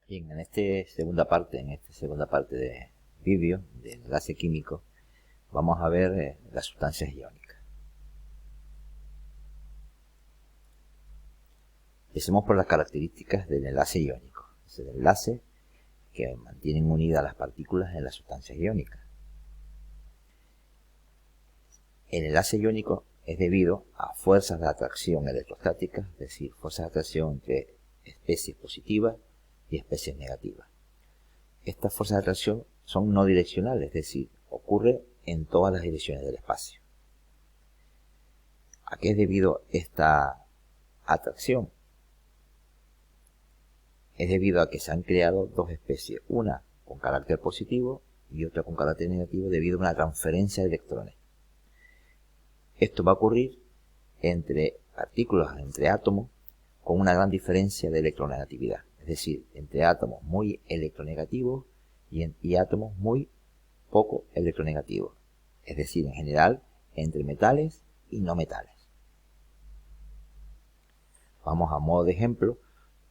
Bien, en esta segunda parte de vídeo del enlace químico, vamos a ver las sustancias iónicas. Empecemos por las características del enlace iónico. Es el enlace que mantienen unidas las partículas en las sustancias iónicas. El enlace iónico es debido a fuerzas de atracción electrostáticas, es decir, fuerzas de atracción entre especies positivas y especies negativas. Estas fuerzas de atracción son no direccionales, es decir, ocurre en todas las direcciones del espacio. ¿A qué es debido esta atracción? Es debido a que se han creado dos especies, una con carácter positivo y otra con carácter negativo debido a una transferencia de electrones. Esto va a ocurrir entre partículas, entre átomos, con una gran diferencia de electronegatividad, es decir, entre átomos muy electronegativos y átomos muy poco electronegativos, es decir, en general, entre metales y no metales. Vamos a modo de ejemplo,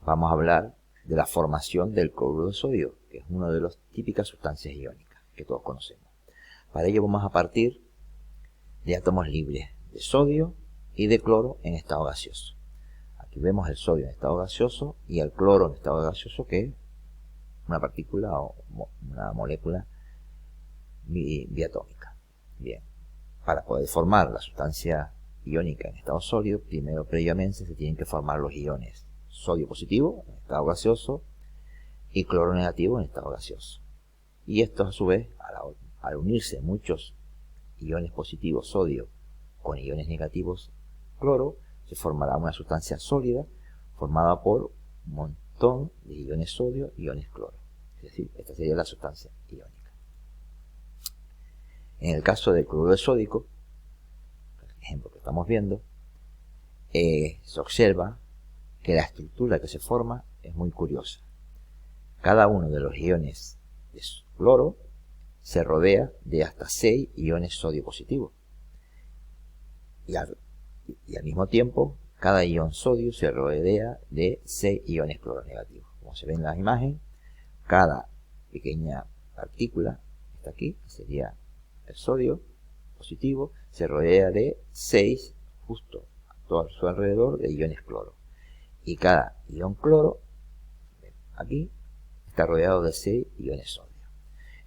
vamos a hablar de la formación del cloruro de sodio, que es una de las típicas sustancias iónicas que todos conocemos. Para ello vamos a partir de átomos libres de sodio y de cloro en estado gaseoso. Aquí vemos el sodio en estado gaseoso y el cloro en estado gaseoso, que es una partícula o una molécula biatómica. Bien, para poder formar la sustancia iónica en estado sólido, primero previamente se tienen que formar los iones sodio positivo en estado gaseoso y cloro negativo en estado gaseoso. Y estos a su vez, al unirse muchos iones positivos sodio con iones negativos cloro, se formará una sustancia sólida formada por un montón de iones sodio y iones cloro. Es decir, esta sería la sustancia iónica. En el caso del cloruro de sódico, el ejemplo que estamos viendo, se observa que la estructura que se forma es muy curiosa. Cada uno de los iones de cloro se rodea de hasta 6 iones sodio positivos. Y al mismo tiempo, cada ion sodio se rodea de 6 iones cloro negativos. Como se ve en la imagen, cada pequeña partícula, está aquí, que sería el sodio positivo, se rodea de 6 justo a todo su alrededor de iones cloro. Y cada ion cloro, aquí, está rodeado de 6 iones sodio.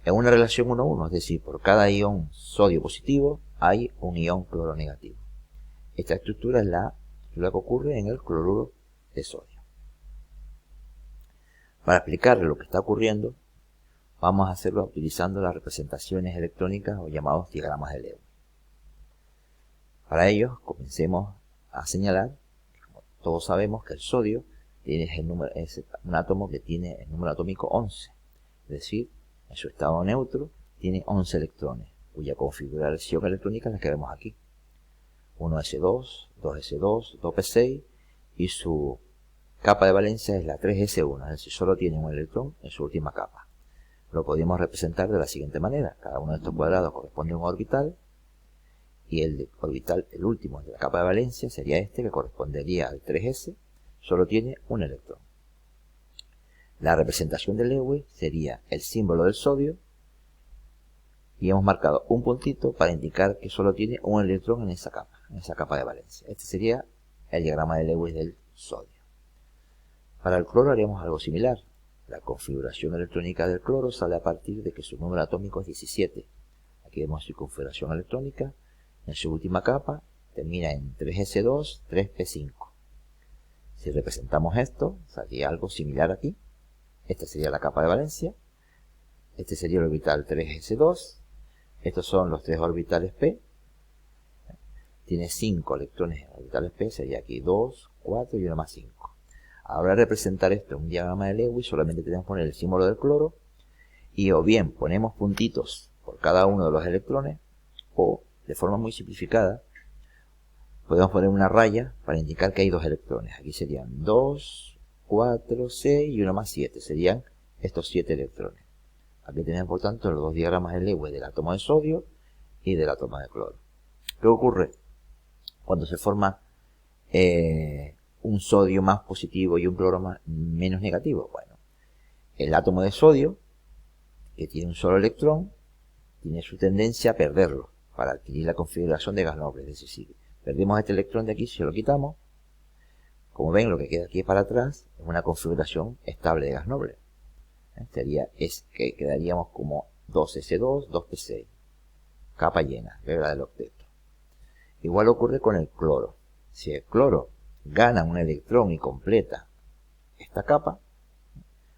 En una relación 1:1, es decir, por cada ion sodio positivo hay un ion cloro negativo. Esta estructura es la que ocurre en el cloruro de sodio. Para explicar lo que está ocurriendo, vamos a hacerlo utilizando las representaciones electrónicas o llamados diagramas de Lewis. Para ello, comencemos a señalar, como todos sabemos, que el sodio es un átomo que tiene el número atómico 11, es decir, en su estado neutro tiene 11 electrones, cuya configuración electrónica es la que vemos aquí. 1s2, 2s2, 2p6 y su capa de valencia es la 3s1, es decir, solo tiene un electrón en su última capa. Lo podemos representar de la siguiente manera. Cada uno de estos cuadrados corresponde a un orbital y el orbital, el último de la capa de valencia, sería este, que correspondería al 3s, solo tiene un electrón. La representación de Lewis sería el símbolo del sodio y hemos marcado un puntito para indicar que solo tiene un electrón en esa capa de valencia. Este sería el diagrama de Lewis del sodio. Para el cloro haríamos algo similar. La configuración electrónica del cloro sale a partir de que su número atómico es 17. Aquí vemos su configuración electrónica. En su última capa termina en 3s2, 3p5. Si representamos esto, saldría algo similar aquí. Esta sería la capa de valencia. Este sería el orbital 3s2. Estos son los 3 orbitales p. Tiene 5 electrones en orbitales p. Sería aquí 2, 4 y 1 más 5. Ahora representar esto en un diagrama de Lewis, solamente tenemos que poner el símbolo del cloro. Y o bien ponemos puntitos por cada uno de los electrones, o de forma muy simplificada, podemos poner una raya para indicar que hay 2 electrones. Aquí serían 2, 4, 6 y 1 más 7. Serían estos 7 electrones. Aquí tenemos, por tanto, los 2 diagramas de Lewis del átomo de sodio y del átomo de cloro. ¿Qué ocurre cuando se forma un sodio más positivo y un cloro menos negativo? Bueno, el átomo de sodio, que tiene un solo electrón, tiene su tendencia a perderlo para adquirir la configuración de gas noble. Es decir, si perdemos este electrón de aquí, si lo quitamos, como ven, lo que queda aquí para atrás es una configuración estable de gas noble. Que quedaríamos como 2s2, 2p6, capa llena, regla del octeto. Igual ocurre con el cloro. Si el cloro gana un electrón y completa esta capa,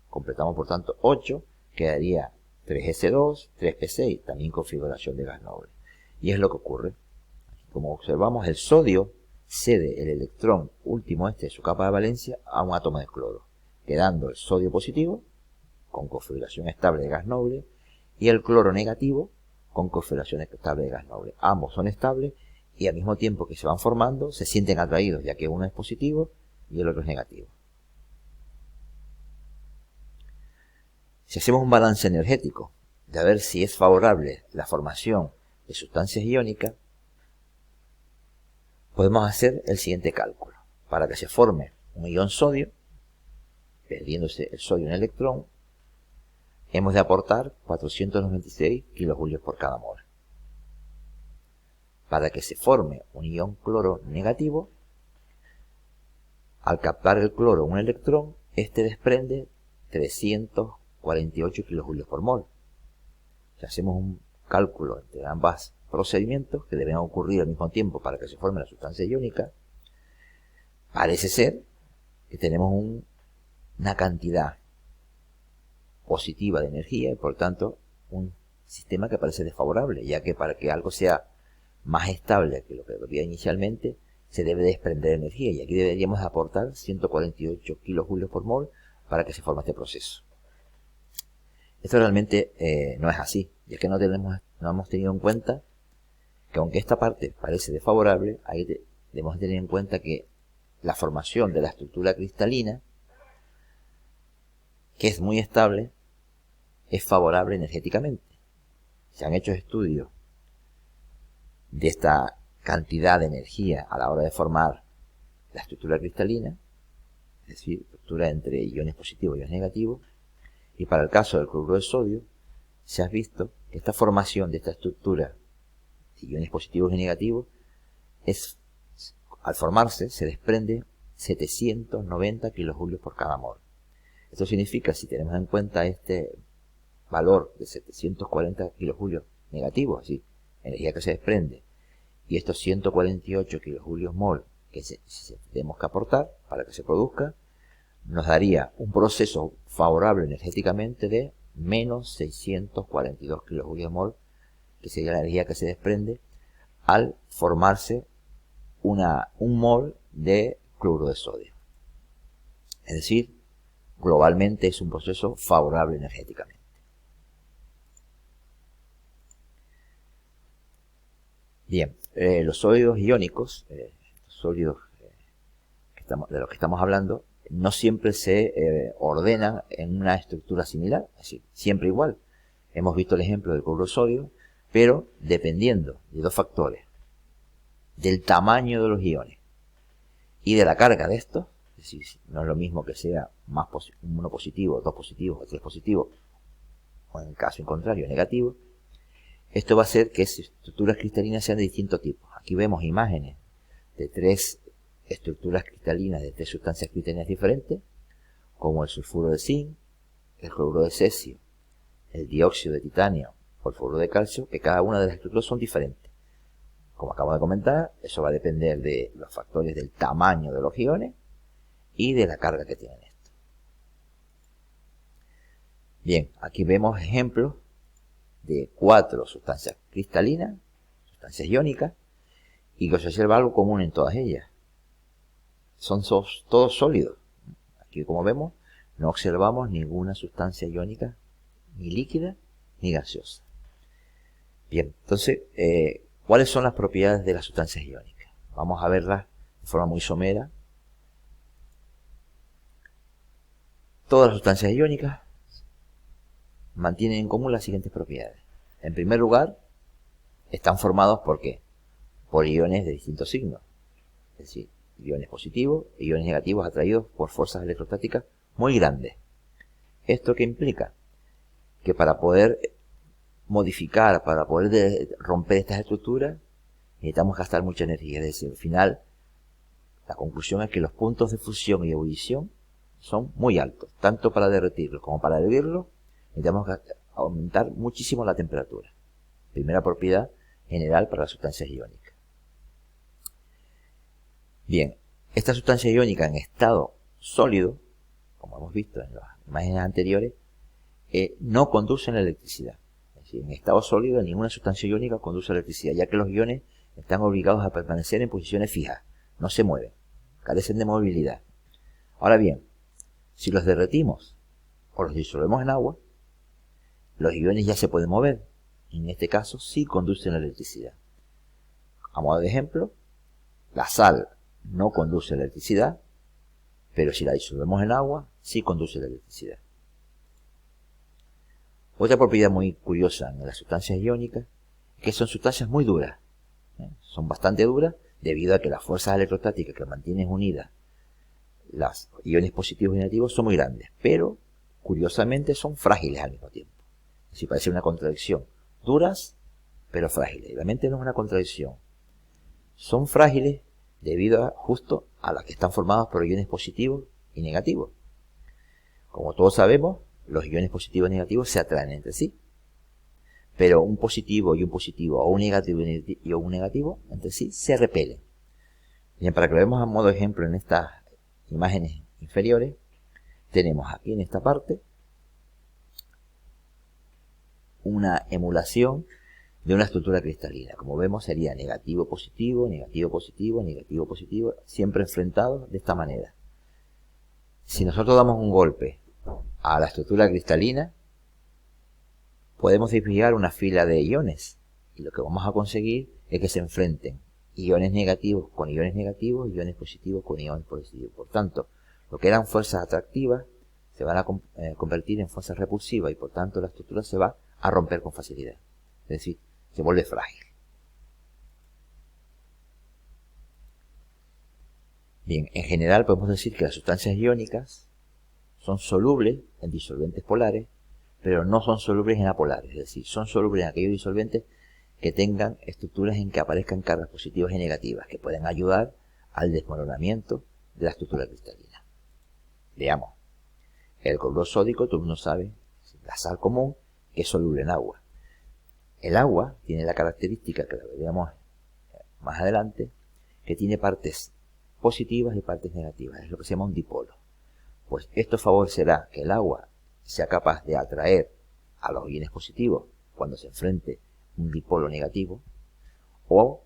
completamos por tanto 8, quedaría 3s2, 3p6, también configuración de gas noble. Y es lo que ocurre. Como observamos, el sodio cede el electrón último de su capa de valencia a un átomo de cloro, quedando el sodio positivo con configuración estable de gas noble y el cloro negativo con configuración estable de gas noble. Ambos son estables y al mismo tiempo que se van formando se sienten atraídos, ya que uno es positivo y el otro es negativo. Si hacemos un balance energético de ver si es favorable la formación de sustancias iónicas, podemos hacer el siguiente cálculo. Para que se forme un ion sodio, perdiéndose el sodio en electrón, hemos de aportar 496 kilojulios por cada mol. Para que se forme un ion cloro negativo, al captar el cloro un electrón, este desprende 348 kilojulios por mol. Si hacemos un cálculo entre ambos procedimientos, que deben ocurrir al mismo tiempo para que se forme la sustancia iónica, parece ser que tenemos una cantidad positiva de energía y por tanto un sistema que parece desfavorable, ya que para que algo sea más estable que lo que había inicialmente, se debe desprender energía, y aquí deberíamos aportar 148 kilojulios por mol para que se forme este proceso. Esto realmente no es así, ya que no hemos tenido en cuenta que aunque esta parte parece desfavorable, ahí debemos tener en cuenta que la formación de la estructura cristalina, que es muy estable, es favorable energéticamente. Se han hecho estudios de esta cantidad de energía a la hora de formar la estructura cristalina, es decir, estructura entre iones positivos y iones negativos, y para el caso del cloruro de sodio, se ha visto que esta formación de esta estructura de iones positivos y negativos al formarse se desprende 790 kilojulios por cada mol. Esto significa, si tenemos en cuenta este valor de 740 kilojulios negativos, así, energía que se desprende, y estos 148 kilojulios mol que tenemos que aportar para que se produzca, nos daría un proceso favorable energéticamente de menos 642 kilojulios mol, que sería la energía que se desprende al formarse un mol de cloruro de sodio. Es decir, globalmente es un proceso favorable energéticamente. Bien, los sólidos iónicos, sólidos de los que estamos hablando, no siempre se ordenan en una estructura similar, es decir, siempre igual. Hemos visto el ejemplo del cloruro de sodio, pero dependiendo de dos factores, del tamaño de los iones y de la carga de estos, es decir, no es lo mismo que sea uno positivo, dos positivos o tres positivos, o en el caso contrario negativo, esto va a hacer que estructuras cristalinas sean de distintos tipos. Aquí vemos imágenes de tres estructuras cristalinas de tres sustancias cristalinas diferentes, como el sulfuro de zinc, el cloruro de cesio, el dióxido de titanio o el fluoruro de calcio, que cada una de las estructuras son diferentes. Como acabo de comentar, eso va a depender de los factores del tamaño de los iones y de la carga que tienen estos. Bien, aquí vemos ejemplos de 4 sustancias cristalinas, sustancias iónicas, y que se observa algo común en todas ellas. Son todos sólidos. Aquí, como vemos, no observamos ninguna sustancia iónica, ni líquida, ni gaseosa. Bien, entonces, ¿cuáles son las propiedades de las sustancias iónicas? Vamos a verlas de forma muy somera. Todas las sustancias iónicas mantienen en común las siguientes propiedades. En primer lugar, están formados ¿por qué? Por iones de distintos signos. Es decir, iones positivos e iones negativos atraídos por fuerzas electrostáticas muy grandes. ¿Esto qué implica? Que para poder modificar, para poder romper estas estructuras, necesitamos gastar mucha energía. Es decir, al final, la conclusión es que los puntos de fusión y ebullición son muy altos, tanto para derretirlos como para hervirlos. Necesitamos aumentar muchísimo la temperatura. Primera propiedad general para las sustancias iónicas. Bien, esta sustancia iónica en estado sólido, como hemos visto en las imágenes anteriores, no conducen la electricidad. Es decir, en estado sólido ninguna sustancia iónica conduce electricidad, ya que los iones están obligados a permanecer en posiciones fijas, no se mueven, carecen de movilidad. Ahora bien, si los derretimos o los disolvemos en agua, los iones ya se pueden mover, y en este caso sí conducen la electricidad. A modo de ejemplo, la sal no conduce la electricidad, pero si la disolvemos en agua, sí conduce la electricidad. Otra propiedad muy curiosa en las sustancias iónicas es que son sustancias muy duras. Son bastante duras debido a que las fuerzas electrostáticas que mantienen unidas los iones positivos y negativos son muy grandes, pero curiosamente son frágiles al mismo tiempo. Así parece una contradicción. Duras, pero frágiles. Y realmente no es una contradicción. Son frágiles debido justo a las que están formadas por iones positivos y negativos. Como todos sabemos, los iones positivos y negativos se atraen entre sí. Pero un positivo y un positivo, o un negativo y un negativo, entre sí se repelen. Bien, para que lo veamos a modo de ejemplo en estas imágenes inferiores, tenemos aquí en esta parte una emulación de una estructura cristalina. Como vemos sería negativo, positivo, negativo, positivo, negativo, positivo, siempre enfrentados de esta manera. Si nosotros damos un golpe a la estructura cristalina, podemos desviar una fila de iones, y lo que vamos a conseguir es que se enfrenten iones negativos con iones negativos, iones positivos con iones positivos. Por tanto, lo que eran fuerzas atractivas se van a convertir en fuerzas repulsivas, y por tanto la estructura se va a romper con facilidad. Es decir, se vuelve frágil. Bien, en general podemos decir que las sustancias iónicas son solubles en disolventes polares, pero no son solubles en apolares. Es decir, son solubles en aquellos disolventes que tengan estructuras en que aparezcan cargas positivas y negativas, que pueden ayudar al desmoronamiento de la estructura cristalina. Veamos. El cloruro sódico, todo el mundo sabe, la sal común, que es soluble en agua. El agua tiene la característica, que la veremos más adelante, que tiene partes positivas y partes negativas. Es lo que se llama un dipolo. Pues esto favorecerá que el agua sea capaz de atraer a los iones positivos cuando se enfrente un dipolo negativo, o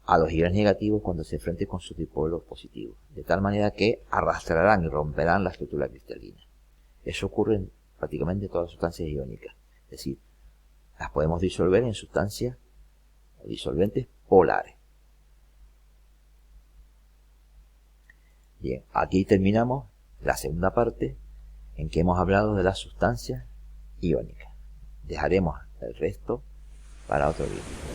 a los iones negativos cuando se enfrente con sus dipolos positivos, de tal manera que arrastrarán y romperán la estructura cristalina. Eso ocurre en prácticamente todas las sustancias iónicas, es decir, las podemos disolver en sustancias o disolventes polares. Bien, aquí terminamos la segunda parte en que hemos hablado de las sustancias iónicas. Dejaremos el resto para otro vídeo.